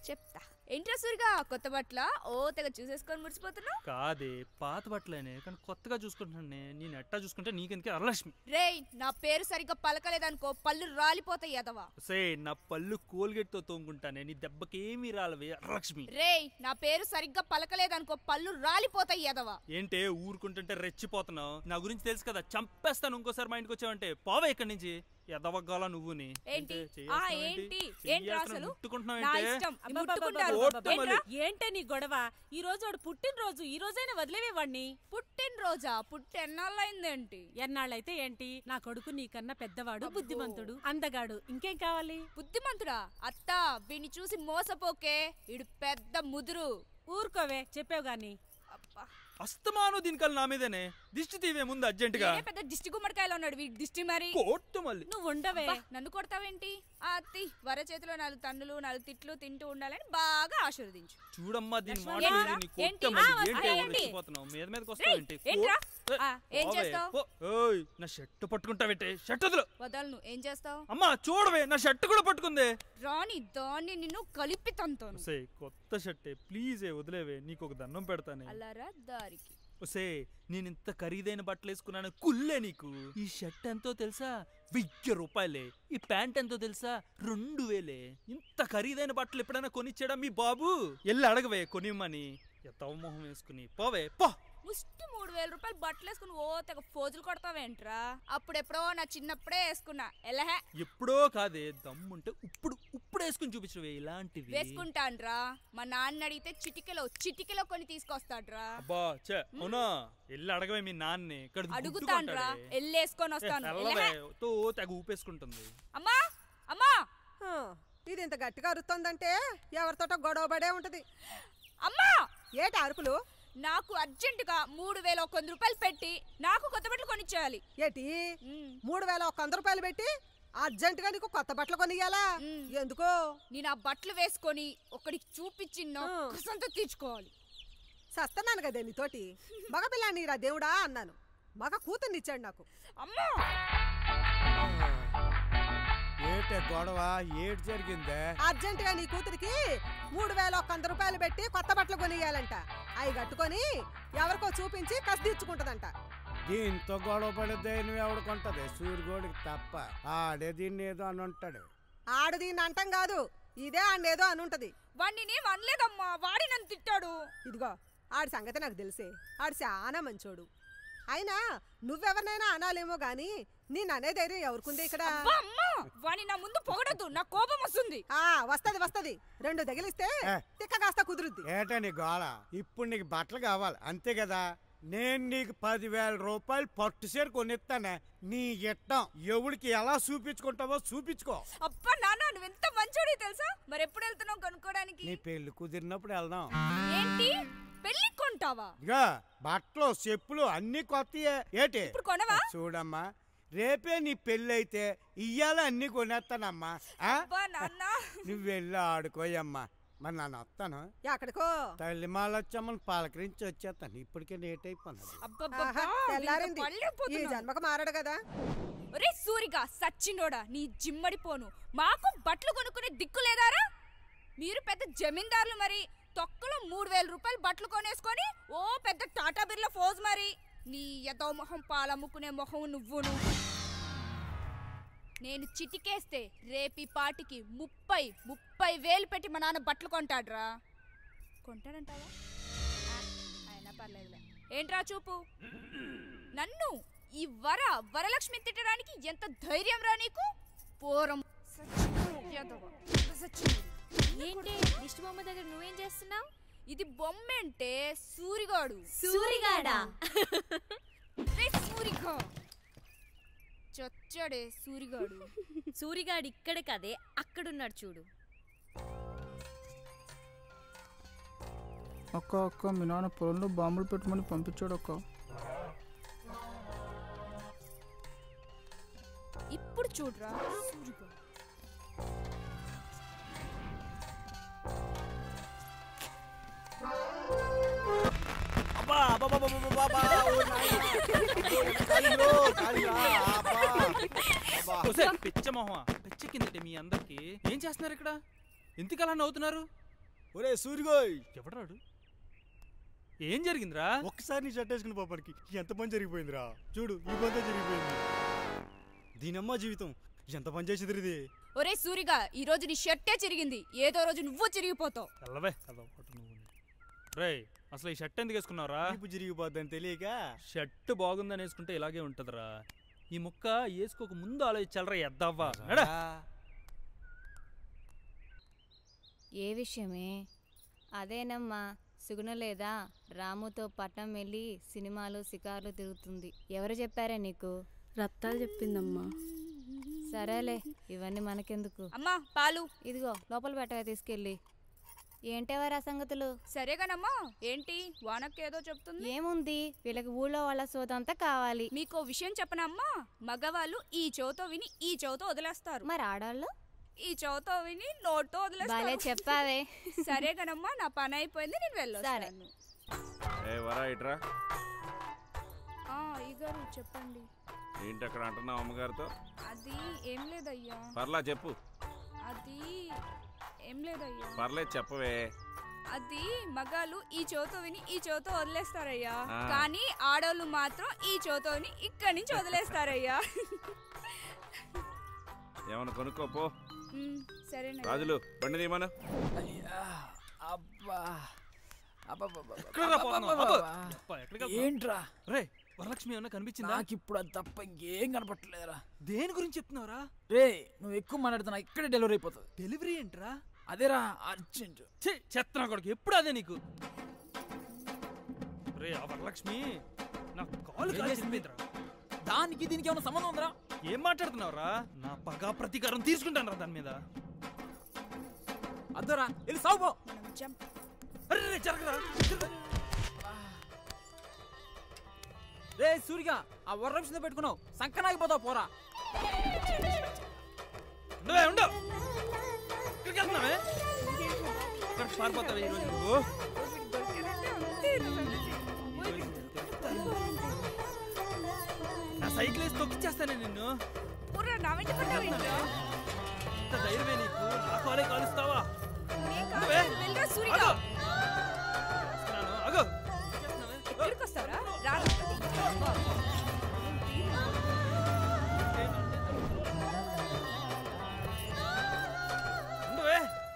చెప్తా. ఏంట్రా సూరిగా కొత్త బట్టల ఓ తెగ చూసేసుకొని మురిసిపోతున్నావు? కాదే, పాత బట్టలేనే, కానీ కొత్తగా చూసుకుంటున్నానే. నేను ఎట్టా చూసుకుంటే నీకెందుకే వరలక్ష్మి. రేయ్, నా పేరు సరిగ్గా పలకలేదనుకో పళ్ళు రాలిపోతాయి ఎదవా. సే, నా పళ్ళు కోల్గేట్ తో తోముకుంటానే, నీ దెబ్బకేమీ రాలవే వరలక్ష్మి. రేయ్, నా పేరు సరిగ్గా పలకలేదనుకో పళ్ళు రాలిపోతాయి ఎదవా. ఏంటే ఊరుకుంటుంటే రెచ్చిపోతున్నావు? నా గురించి తెలుసు కదా, చంపేస్తాను ఇంకోసారి మా ఇంటికి వచ్చావంటే. పోవే ఇక్కడి నుంచి, ఎదవగాల నువ్వుని. ఏంటి ఏంటే నీ గొడవ? ఈ రోజు వాడు పుట్టినరోజు, ఈ రోజైనా వదిలేవే వాడిని. పుట్టినరోజా? పుట్టెన్నాళ్ళైందేంటి? ఎన్నాళ్ళైతే ఏంటి, నా కొడుకు నీకన్నా పెద్దవాడు, బుద్ధిమంతుడు, అందగాడు, ఇంకేం కావాలి? బుద్ధిమంతుడా? అత్తా, వీని చూసి మోసపోకే, ఇడు పెద్ద ముదురు. ఊరుకోవే, చెప్పావు గాని. అస్తమాను దీనికల్ నా మీదనే దిష్టి తీవే ముందు అర్జెంట్ గా. పెద్ద దిష్టి గుమ్మడికాయలో ఉన్నాడు వీడి దిష్టి. మరి కొట్టు మళ్ళీ. నువ్వు ఉండవే. నన్ను కొడతావేంటి? అత్తి వర చేతిలో 4 తన్నులు 4 తిట్లు తింటూ ఉండాలని బాగా ఆశీర్వదించు. చూడమ్మా దీని మాట ఏం చేస్తావు? నా షర్ట్ పట్టుకుంటావేంటి? షర్ట్ వదలు. వదలను. ఏం చేస్తావు? అమ్మా చూడవే, నా షర్ట్ కూడా పట్టుకుందే. రాని దాన్ని నిన్ను కలిపి తంతాను. కొత్త షర్టే, ప్లీజ్ వదిలేవే, నీకు ఒక దండం పెడతానే. అల్లారా దారికి. ఒసే, నేను ఇంత ఖరీదైన బట్టలు వేసుకున్నాను కుల్లే నీకు. ఈ షర్ట్ ఎంతో తెలుసా? 1000 రూపాయలే. ఈ ప్యాంట్ ఎంతో తెలుసా? 2000. ఇంత ఖరీదైన బట్టలు ఎప్పుడైనా కొనిచ్చాడా మీ బాబు? ఎల్లు అడగవే కొనిమ్మని. ఎత్తవ మొహం వేసుకుని పోవే పో. ముష్టి 3000 రూపాయలు బట్టలు వేసుకుని ఓ తెగ ఫోజులు కొడతావేంట్రా? అప్పుడెప్పుడో నా చిన్నప్పుడే వేసుకున్నా. ఎలహే, ఎప్పుడో కాదే, దమ్ముంటే ఇప్పుడు వేసుకుని చూపించవే ఇలాంటివి. వేసుకుంటాన్రా. మా నాన్న అడిగితే చిటికెలో కొని తీసుకొస్తాడ్రా. అబ్బా చే, అవునా? ఎల్లు అడగవే మీ నాన్నే. అడుగుతాన్రా, ఎల్లేసుకొని వస్తాను. తెగ ఊపేసుకుంటుంది. అమ్మా అమ్మా, ఇది ఇంత గట్టిగా అరుతుందంటే ఎవరితోటో గొడవ పడే ఉంటది. అమ్మా, ఏటి అరుపులు? నాకు అర్జెంటుగా 3100 రూపాయలు పెట్టి నాకు కొత్త బట్టలు కొనిచ్చేయాలి. ఏటి 3100 రూపాయలు పెట్టి అర్జెంటుగా నీకు కొత్త బట్టలు కొనియాలా? ఎందుకో? నేను ఆ బట్టలు వేసుకొని ఒకడికి చూపించి సంత తీర్చుకోవాలి. సస్తున్నాను కదే నీతోటి. మగపిల్ల నీరా దేవుడా అన్నాను. మగ కూతుర్నిచ్చాడు నాకు. అమ్మా, ఏటే గొడవ? ఏటి జరిగిందే? అర్జెంటుగా నీ కూతురికి 3100 రూపాయలు పెట్టి కొత్త బట్టలు కొనియాలంట. అవి కట్టుకొని ఎవరికో చూపించి కసి తీర్చుకుంటదంట. దీంతో గొడవ పడితే నువ్వు ఎవడు కొంటది? సూర్యగోడికి తప్ప. ఆడే దీన్ని ఏదో అని ఉంటాడు. ఆడు దీన్ని అంటాం కాదు, ఇదే ఆడేదో అని ఉంటది. వాడిని నేను అనలేదమ్మా, వాడి నన్ను తిట్టాడు. ఇదిగో ఆడి సంగతి నాకు తెలిసే. ఆడు చాలా మంచోడు. అయినా నువ్వెవరినైనా అనాలేమో గాని నేను అనే ధైర్యం ఎవరికుంది ఇక్కడ? వాణి నా ముందు పొగడద్దు, నా కోపం వస్తుంది. వస్తది 2 తగిలిస్తే తిక్క కాస్త కుదురుద్ది. ఏటా నీ గోళ? ఇప్పుడు నీకు బట్టలు కావాలి అంతే కదా? నేను నీకు 10,000 రూపాయలు పట్టు సేరు కొనిస్తానే. నీ ఇట్టం ఎవడికి ఎలా చూపించుకుంటావో చూపించుకో. అబ్బా నాన్న, నువ్వు ఎంత మంచోడి తెలుసా? మరి ఎప్పుడు వెళ్తున్నావు కొనుక్కోడానికి? నీ పెళ్లి కుదిరినప్పుడు వెళ్దాం. ఏంటి పెళ్లి కొంటావా? ఇగా బట్టలు చెప్పులు అన్ని కొత్తయే. ఏటి ఇప్పుడు కొనవా? చూడమ్మా, రేపే నీ పెళ్లి అయితే ఇయ్యాల అన్ని కొనేస్తానమ్మా. నువ్వు వెళ్ళి ఆడుకోయమ్మా. మరి నన్ను వస్తాను. ఎక్కడికో? తల్లి మాలొచ్చమ్మని పలకరించి వచ్చేస్తాను. ఇప్పటికే లేట్ అయిపోయింది. ఈ జన్మకు మారాడు కదా. ఒరే సూరిగా సచ్చినోడా, నీ జిమ్మడిపోను. మాకు బట్టలు కొనుక్కునే దిక్కు లేదారా? మీరు పెద్ద జమీందారులు, మరి తొక్కలో 3000 రూపాయలు బట్టలు కొనేసుకొని ఓ పెద్ద టాటా బిర్లా ఫోజ్. మరి నీ ఎదో మొహం పాలమ్ముకునే మొహం నువ్వును. నేను చిటికేస్తే రేపి పాటికి 30,000 పెట్టి మా నాన్న బట్టలు కొంటాడ్రా. కొంటాడంటావా? అయినా పర్లేదులే. ఏంట్రా చూపు? నన్ను ఈ వరలక్ష్మి తిట్టడానికి ఎంత ధైర్యం రా నీకు? పోరం ఏంటి దిష్టి బొమ్మ దగ్గర నువ్వేం చేస్తున్నావు? ఇది బొమ్మంటే సూరిగాడు. సూరిగాడా? సూరిగా చచ్చాడే సూరిగాడు. సూరిగాడు ఇక్కడ కదే, అక్కడున్నాడు చూడు. అక్క మీ నాన్న పొలంలో బాంబులు పెట్టమని పంపించాడు అక్క. ఇప్పుడు చూడరా సూరిగాడు. పిచ్చ మొహమా, పిచ్చెక్కిందట మీ అందరికి. ఏం చేస్తున్నారు ఇక్కడ? ఎందుకు అలా నవ్వుతున్నారు? ఒరే సూరిగోయ్, ఎవడాడు? ఏం జరిగిందిరా? ఒక్కసారి నీ షర్ట్ వేసుకుని పాపడికి ఎంత పని జరిగిపోయిందిరా. చూడు ఈ పని జరిగిపోయింది. దీనమ్మ జీవితం ఎంత పని చేసేది ఇది. ఒరే సూరిగా, ఈ రోజు నీ షర్టే చిరిగింది. ఏదో రోజు నువ్వు చిరిగిపోతావు. వెళ్ళవే రే, అసలు ఈ షర్ట్ ఎందుకు వేసుకున్నావురా? ఇప్పుడు జరిగిపోద్దని తెలియక. షర్ట్ బాగుందని వేసుకుంటే ఇలాగే ఉంటదిరా. ఈ ముక్క వేసుకోక ముందు ఆలోచించాలరా ఎద్దవ్వా. ఏ విషయమే? అదేనమ్మా, సుగుణ లేదా రాముతో పట్నం వెళ్ళి సినిమాలు షికార్లు తిరుగుతుంది. ఎవరు చెప్పారే నీకు? రత్తాలు చెప్పిందమ్మా. సరేలే, ఇవన్నీ మనకెందుకు. అమ్మా పాలు. ఇదిగో లోపల పెట్టగా తీసుకెళ్ళి. ఏంటెవరా సంగతులు? సరేగానమ్మా. ఏంటి వానక్కేదో చెప్తుంది? ఏముంది, వీళ్ళకి ఊళ్ళో వాళ్ళ సోదంతా కావాలి. మీకో విషయం చెప్పనమ్మా, మగవాళ్ళు ఈ చెవుతో విని ఈ చెవుతో వదిలేస్తారు. మరి ఆడాళ్ళు ఈ చెవుతో విని నోట్తో వదిలేస్తారు. బాలే చెప్పావే. సరేగానమ్మా, నా పని అయిపోయింది, నేను వెళ్ళొస్తాను. అయ్యగారు చెప్పండి. ఏంటి అక్కడ అంటున్నావు అమ్మగారితో? అది ఏం లేదయ్యా. పర్లా చెప్పు. అది ఏం లేదయ్యా. పర్లేదు చెప్పవే. అది మగాళ్ళు ఈ చెవుతో విని ఈ చెవుతో వదిలేస్తారయ్యా, కానీ ఆడవాళ్ళు మాత్రం ఈ చెవుతో విని ఇక్కడి నుంచి వదిలేస్తారయ్యా. ఏమన్నా కొనుక్కోపో. సరేనా రాజులు బండి తీయమను. ఏంట్రా రే, వరలక్ష్మి ఏమన్నా కనిపించిందా? నాకు ఇప్పుడు అది తప్ప ఇంకేం కనపట్టలేదురా. దేని గురించి చెప్తున్నావురా? రే, నువ్వు ఎక్కువ మాట్లాడుతున్నా, ఇక్కడే డెలివరీ అయిపోతుంది. డెలివరీ ఏంట్రా? అదేరా అర్జెంట్. చెత్తనా కొడుకు, ఎప్పుడు అదే నీకు. రే, ఆ వరలక్ష్మి నా కాలు కాల్చిందిరా. దానికి దీనికి ఏమైనా సంబంధం ఉందిరా? ఏం మాట్లాడుతున్నావురా? నా పగా ప్రతీకారం తీసుకుంటాను రా దాని మీద. అద్దరా వెళ్ళి సాగుపో. అరే జరగరా. రే సూరిగా, ఆ వరలక్ష్మితో పెట్టుకున్నావు, సంకనాగిపోతావు పోరా. ఉండవు ఇక్కడికి వెళ్తున్నావే, పారిపోతావే ఈరోజు నువ్వు. నా సైకిల్ వేసి తొక్కిచ్చేస్తానే నిన్ను. ఇంత ధైర్యమే నీకు? నా కాలే కాలుస్తావా?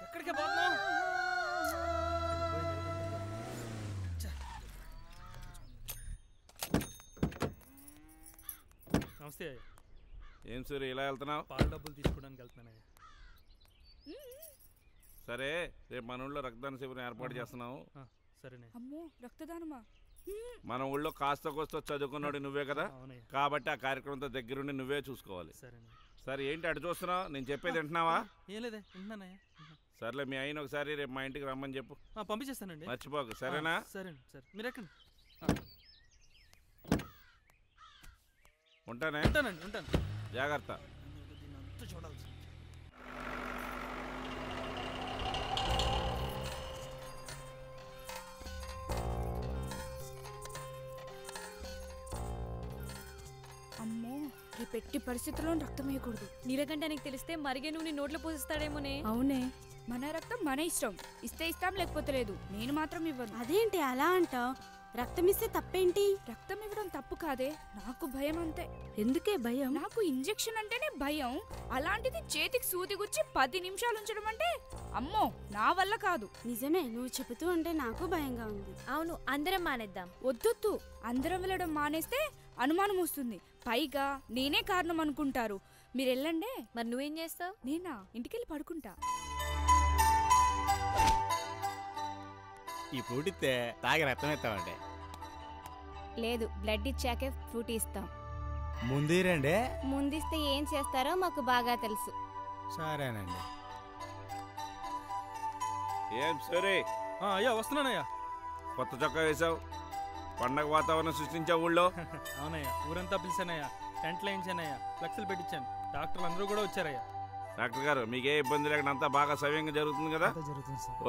ఎక్కడికే పోతున్నావు? నమస్తే. ఏం సూర్య ఇలా వెళ్తున్నావు? పాల డబ్బులు తీసుకోవడానికి వెళ్తున్నానయ్యా. సరే, రేపు మన ఊళ్ళో రక్తదాన శిబిరం ఏర్పాటు చేస్తున్నావు. సరేనే. అమ్మో, రక్తదానమా? మన ఊళ్ళో కాస్త కోస్త చదువుకున్నాడు నువ్వే కదా, కాబట్టి ఆ కార్యక్రమంతో దగ్గరుండి నువ్వే చూసుకోవాలి. సరే, ఏంటి అటు చూస్తున్నావు? నేను చెప్పేది వింటున్నావా? ఏం లేదే, వింటున్నానయ్యా. సర్లే, మీ అయిన ఒకసారి రేపు మా ఇంటికి రమ్మని చెప్పు. పంపించేస్తానండి, మర్చిపోకు. సరేనా? సరే సరే, మీరు ఎక్కండి. ఉంటానే. ఉంటానండి, ఉంటాను. జాగ్రత్త. చూడాల్సి. అమ్మో, ఈ పెట్టి పరిస్థితుల్లో రక్తం వేయకూడదు. నీలకంఠానికి తెలిస్తే మరిగే నువ్వు నీ నోట్లో పోసిస్తాడేమోనే. అవునే, మన రక్తం మన ఇష్టం. ఇస్తే ఇస్తాం, లేకపోతే లేదు. నేను మాత్రం ఇవ్వను. అదేంటి అలా అంటావు? రక్తం ఇస్తే తప్పేంటి? రక్తం ఇవ్వడం తప్పు కాదే, నాకు భయం అంతే. ఎందుకే భయం? నాకు ఇంజెక్షన్ అంటేనే భయం. అలాంటిది చేతికి సూది గుచ్చి 10 నిమిషాలు ఉంచడం అంటే అమ్మో, నా వల్ల కాదు. నిజమే, నువ్వు చెబుతూ ఉంటే నాకు భయంగా ఉంది. అవును, అందరం మానేద్దాం. వద్దొద్దు, అందరం వెళ్ళడం మానేస్తే అనుమానం వస్తుంది. పైగా నేనే కారణం అనుకుంటారు. మీరు వెళ్ళండి. మరి నువ్వేం చేస్తావు? నేనా? ఇంటికెళ్ళి పడుకుంటా. ఈ ఫ్రూట్ ఇస్తే తాగి రక్తం ఇస్తామండి. లేదు, బ్లడ్ ఇచ్చాకే ఫ్రూట్ ఇస్తాం. ముందీరండి. ముందిస్తే ఏం చేస్తారో మాకు బాగా తెలుసు. సరేనండి. ఏం సరే, అయ్యా వస్తున్నానయ్యా. కొత్త చొక్కా వేసావు, పండగ వాతావరణం సృష్టించావు ఊళ్ళో. అవునయ్యా, ఊరంతా పిలిచానయ్యా, టెంట్లు వేయించానయ్యా, ఫ్లెక్స్లు పెట్టించాను, డాక్టర్లు అందరూ కూడా వచ్చారయ్యా. డాక్టర్ గారు, మీకే ఇబ్బంది లేకుండా అంతా బాగా సవ్యంగా జరుగుతుంది కదా?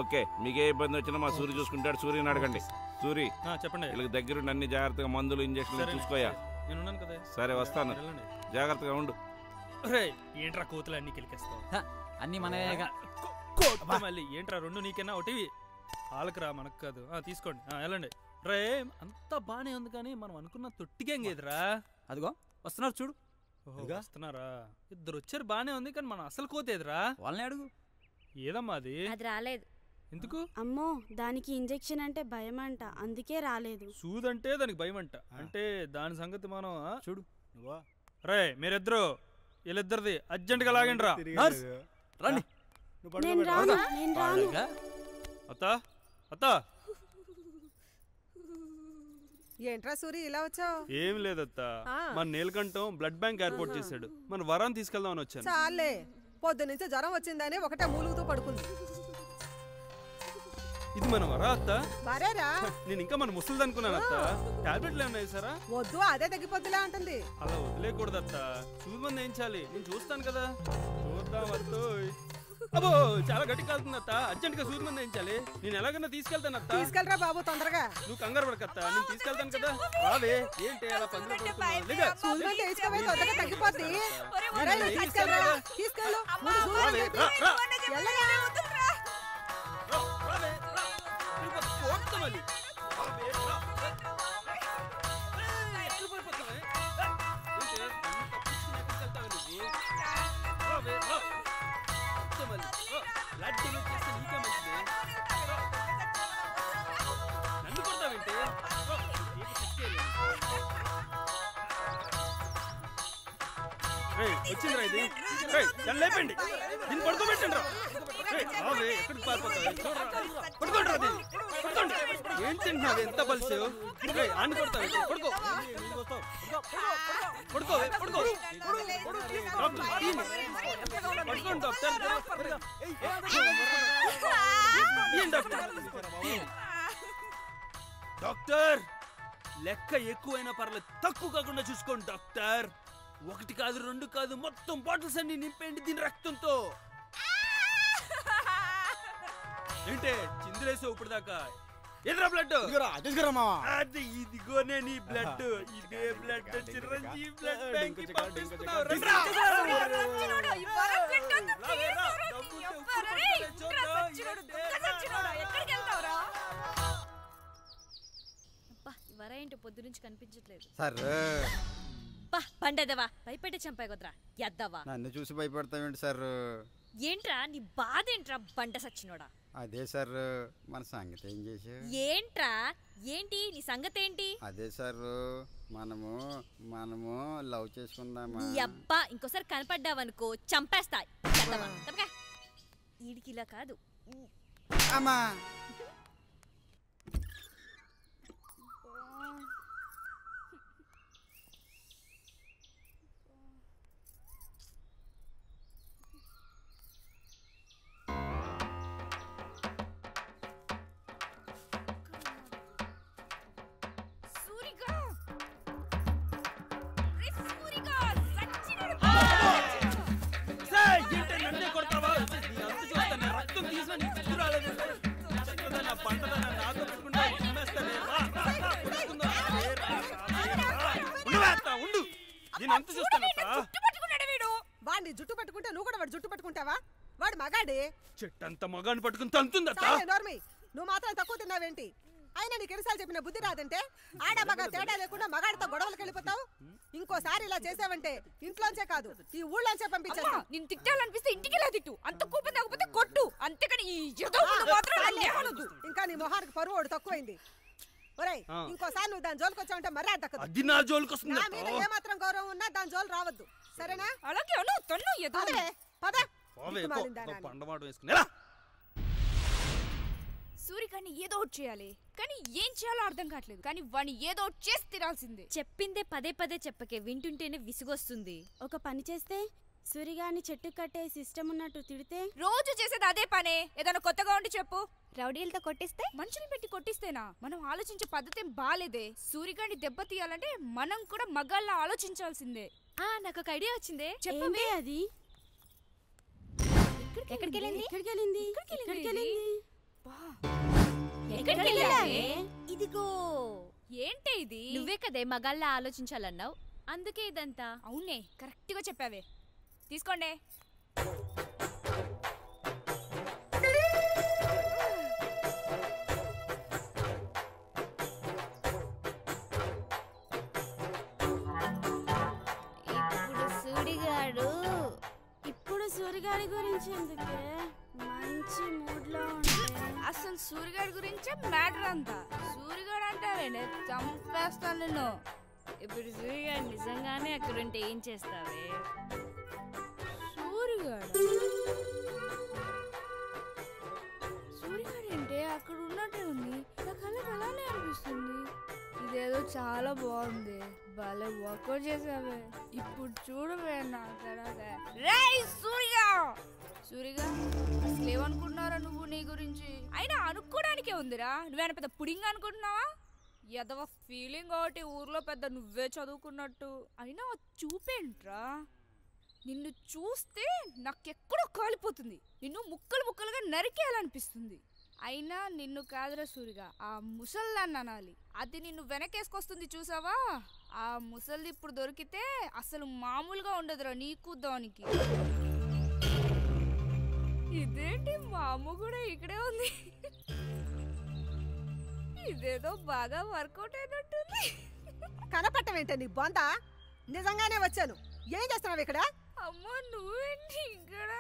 ఓకే, మీకే ఇబ్బంది వచ్చినా మా సూర్య చూసుకుంటాడు. సూర్యని అడగండి. సూరి, చెప్పండి. వీళ్ళకి దగ్గరుండి అన్ని జాగ్రత్తగా మందులు ఇంజక్షన్లు చూసుకోయా. నేను కదా. సరే, వస్తాను. జాగ్రత్తగా ఉండు. ఏంట్రా కోతులు అన్ని కిలికేస్తావు? అన్ని మనవేగా. మళ్ళీ ఏంట్రా రెండు నీకన్నా ఒకటివి వాళ్ళకిరా మనకు కాదు తీసుకోండి వెళ్ళండి రే అంతా బానే ఉంది కానీ మనం అనుకున్న తొట్టిగేం లేదురా అదిగో వస్తున్నారు చూడు వస్తున్నారా ఇద్దరు వచ్చారు బానే ఉంది కానీ మనం అసలు కోతేదిరా వాళ్ళని అడుగు ఏదమ్మా అది రాలేదు ఎందుకు అమ్మో దానికి ఇంజెక్షన్ అంటే భయం అంట అందుకే రాలేదు సూదంటే దానికి భయం అంట అంటే దాని సంగతి మనం చూడు రే మీరిద్దరు వీళ్ళిద్దరిది అర్జెంట్ గా లాగండి రా రండి అత్తా ఏంట్రా సూరి ఇలా వచ్చావు? ఏం లేదత్తా మన నీలకంఠం బ్లడ్ బ్యాంక్ ఏర్పాటు చేశాడు మన వరాన్ని తీసుకెళ్దామని వచ్చాను. చాలే పొద్దు నుంచి జ్వరం వచ్చిందని ఒకటే మూలుగుతూ పడుకుంది. ఇది మన వరా అత్త? మరేరా నేను ఇంకా మన ముసలిది అనుకున్నాను అత్త. టాబ్లెట్లు ఏమన్నా వేసారా? వద్దు అదే తగ్గిపోద్దులా అంటుంది. అలా వదిలేకూడదు అత్త, సూది మంది వేయించాలి. నేను చూస్తాను కదా. చూద్దాం అత్తో. అబ్బో చాలా గట్టి కాలుతుంది అత్త, అర్జెంట్ గా సూది మంది వేయించాలి. నేను ఎలాగైనా తీసుకెళ్తాను అత్త. తీసుకెళ్ళరా బాబు తొందరగా. నువ్వు కంగారు పడకత్త, నేను తీసుకెళ్తాను కదా. రావే ఏంటి అలా పందులో పడుతున్నావు? సూది మంది వేసుకోవే తొందరగా తగ్గిపోద్ది. తీసుకెళ్ళు తీసుకెళ్ళు. నన్ను కొడతావేంటి? వచ్చిందిరా ఇది. లేపండి దీన్ని పడుకోబెట్టండి రా. ఎక్కడికి పారిపోతావు? పడుకోండి రా దీన్ని. పడుకోండి. ఏం తింటున్నావు? ఎంత బలిసు ఆని కొడతావు. పడుకో పడుకోవే పడుకో. పడుకోండి డాక్టర్. డాక్టర్ లెక్క ఎక్కువైనా పర్లేదు, తక్కువ కాకుండా చూసుకోండి డాక్టర్. ఒకటి కాదు రెండు కాదు, మొత్తం బాటిల్స్ అన్ని నింపేయండి దీని రక్తంతో. ఏంటే చిందులేసావు ఇప్పుడు దాకా? ఎదురా బ్లడ్ అది ఇదిగోనే నీ బ్లడ్. ఇదే బ్లడ్ చిరంజీవి బ్లడ్ బ్యాంక్ పంపిస్తున్నావు. ఏంటో పొద్దు నుంచి కనిపించట్లేదు. పండదవా భయపెట్టే చంపాయి కుదరా ఎద్దవా. నన్ను చూసి భయపడతావేంటి సార్? ఏంట్రా నీ బాధ ఏంట్రా బండ సచ్చినోడా? అదే సార్ మన సంగతి ఏం చేసావు? ఏంట్రా ఏంటి నీ సంగతి ఏంటి? అదే సార్ మనము లవ్ చేసుకుందామా? నీ అబ్బా ఇంకోసారి కనపడ్డావనుకో చంపేస్తా. ఈడికి ఇలా కాదు అమ్మా. వాడిని జుట్టు పట్టుకుంటే నువ్వు కూడా వాడు జుట్టు పట్టుకుంటావా? వాడు మగాడే. చెట్టంత మగాన్ని పట్టుకుని తంతుందత్తా. నువ్వు మాత్రం తక్కువ తిన్నావేంటి? అయినా నీకు ఎన్నిసార్లు చెప్పిన బుద్ధి రాదంటే? ఆడ మగ తేడా లేకుండా మగాడితో గొడవలకు వెళ్ళిపోతావు. ఇంకోసారి ఇలా చేసావంటే ఇంట్లోంచే కాదు ఈ ఊళ్ళోంచే పంపించేస్తా. నేను తిట్టాలనిపిస్తే ఇంటికి ఇలా తిట్టు, అంత కోపం తగ్గకపోతే కొట్టు, అంతేకాని ఇంకా నీ మొహానికి పరువు ఒకటి తక్కువైంది. ఒరేయ్ ఇంకోసారి నువ్వు దాని జోలికి వచ్చావంటే మర్యాద దక్కదు. నా మీద ఏమాత్రం గౌరవం ఉన్నా దాని జోలు రావద్దు, సరేనా? అలాగే సూరికాన్ని ఏదో ఒకటి చేయాలి, కానీ ఏం చేయాలో అర్థం కావట్లేదు. కానీ వాడిని ఏదో ఒకటి చేసి తినాల్సిందే. చెప్పిందే పదే పదే చెప్పకే, వింటుంటేనే విసుగొస్తుంది. ఒక పని చేస్తే సూరిగాని చెట్టు కట్టే సిస్టమ్ ఉన్నట్టు తిడితే రోజు చేసేది అదే పనే. ఏదైనా కొత్తగా ఉండి చెప్పు. రౌడీలతో కొట్టిస్తే? మనుషులు పెట్టి కొట్టిస్తేనా? మనం ఆలోచించే పద్ధతి ఏం బాలేదే. సూరిగాని దెబ్బ తీయాలంటే మనం కూడా మగాళ్ళ ఆలోచించాల్సిందే. నాకు ఒక ఐడియా వచ్చిందే. చెప్పవే. అది ఎక్కడికి వెళ్ళింది? ఇదిగో. ఏంటి ఇది? నువ్వే కదే మగాళ్ళ ఆలోచించాలన్నావు, అందుకే ఇదంతా. అవునే, కరెక్ట్ గా చెప్పావే. తీసుకోండి. సూరిగాడి గురించి ఎందుకే మంచి మూడ్ లో ఉంటే అసలు సూరిగాడి గురించే మ్యాటర్ అంతా. సూరిగాడు అంటావేనే చంపేస్తాను నిన్ను. ఇప్పుడు సూరిగాడు నిజంగానే అక్కడుంటే ఏం చేస్తావే? సూరిగాడు ఏంటే అక్కడ ఉన్నట్టే ఉంది. నా కళ్ళకి అలానే అనిపిస్తుంది. ఇదేదో చాలా బాగుంది. భలే వర్కౌట్ చేసావే. ఇప్పుడు చూడవే నా సూరిగా అసలు ఏమనుకుంటున్నారా నువ్వు నీ గురించి? అయినా అనుకోవడానికే ఉందిరా. నువ్వేనా పెద్ద పుడింగ్ అనుకుంటున్నావా? ఎదవ ఫీలింగ్ ఒకటి ఊర్లో పెద్ద నువ్వే చదువుకున్నట్టు. అయినా చూపేంట్రా? నిన్ను చూస్తే నాకెక్కడో కాలిపోతుంది. నిన్ను ముక్కలు ముక్కలుగా నరికేయాలనిపిస్తుంది. అయినా నిన్ను కాదురా సూరిగా, ఆ ముసల్దాన్ని అనాలి. అది నిన్ను వెనకేసుకొస్తుంది చూసావా? ఆ ముసల్ది ఇప్పుడు దొరికితే అసలు మామూలుగా ఉండదురా నీకు దానికి. ఇదేంటి మా అమ్మ కూడా ఇక్కడే ఉంది. ఇదేదో బాగా వర్కౌట్ అయినట్టుంది. కనపట్టమేంటే నీ బొంద? నిజంగానే వచ్చాను. ఏం చేస్తున్నావు ఇక్కడ? అమ్మో నువ్వేంటి ఇక్కడ?